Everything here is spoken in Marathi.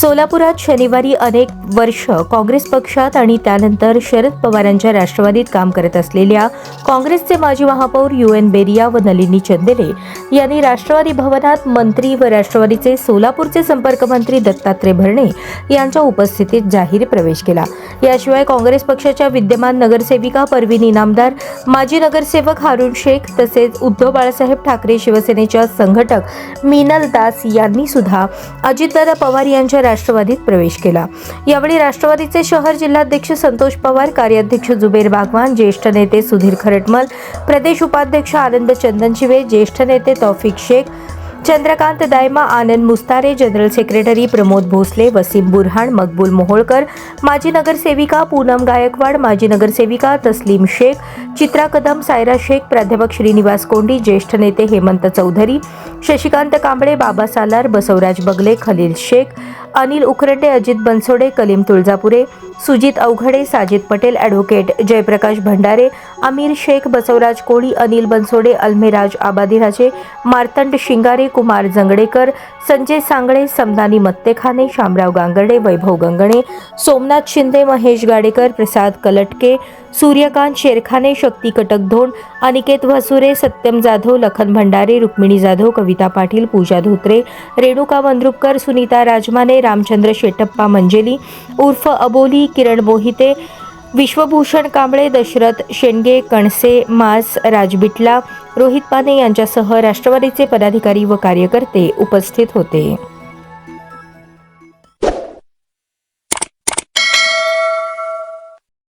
सोलापुरात शनिवारी अनेक वर्ष काँग्रेस पक्षात आणि त्यानंतर शरद पवारांच्या राष्ट्रवादीत काम करत असलेल्या काँग्रेसचे माजी महापौर UN बेरिया व नलिनी चंदेले यांनी राष्ट्रवादी भवनात मंत्री व राष्ट्रवादीचे सोलापूरचे संपर्कमंत्री दत्तात्रय भरणे यांच्या उपस्थितीत जाहीर प्रवेश केला। याशिवाय काँग्रेस पक्षाच्या विद्यमान नगरसेविका परवीन इनामदार, माजी नगरसेवक हारून शेख तसेच उद्धव बाळासाहेब ठाकरे शिवसेनेच्या संघटक मिनल दास यांनी सुद्धा अजितदादा पवार यांच्या राष्ट्रवादीत प्रवेश केला। यावेळी राष्ट्रवादीचे शहर जिल्हाध्यक्ष संतोष पवार, कार्याध्यक्ष जुबेर बागवान, ज्येष्ठ नेते सुधीर खरटमल, प्रदेश उपाध्यक्ष आनंद चंदनशिवे, ज्येष्ठ नेते तौफिक शेख, चंद्रकांत दायमा, आनंद मुस्तारे, जनरल सेक्रेटरी प्रमोद भोसले, वसीम बुरहान, मकबूल मोहोळकर, माजी नगरसेविका पूनम गायकवाड, माजी नगरसेविका तस्लीम शेख, चित्रा कदम, सायरा शेख, प्राध्यापक श्रीनिवास कोंडी, ज्येष्ठ नेते हेमंत चौधरी, शशिकांत कांबळे, बाबा सालार, बसवराज बगले, खलील शेख, अनिल उखरंडे, अजित बनसोडे, कलीम तुळजापुरे, सुजित अवघडे, साजिद पटेल, ॲडव्होकेट जयप्रकाश भंडारे, अमीर शेख, बसवराज कोळी, अनिल बनसोडे, अल्मेराज आबादीराजे, मार्तंड शिंगारे, कुमार जंगडेकर, संजय सांगळे, समदानी मत्तेखाने, शामराव गांगर्डे, वैभव गंगणे, सोमनाथ शिंदे, महेश गाडेकर, प्रसाद कलटके, सूर्यकांत शेरखाने, शक्ती कटकधोंड, अनिकेत वसुरे, सत्यम जाधव, लखन भंडारे, रुक्मिणी जाधव, कविता पाटील, पूजा धोत्रे, रेणुका मंद्रुपकर, सुनीता राजमाने, रामचंद्र शेटप्पा मंजेली उर्फ अबोली, किरण मोहिते, विश्वभूषण कांबळे, दशरथ शेंडगे, कणसे, मास, राजबिटला, रोहित पाने यांच्यासह राष्ट्रवादीचे पदाधिकारी व कार्यकर्ते उपस्थित होते।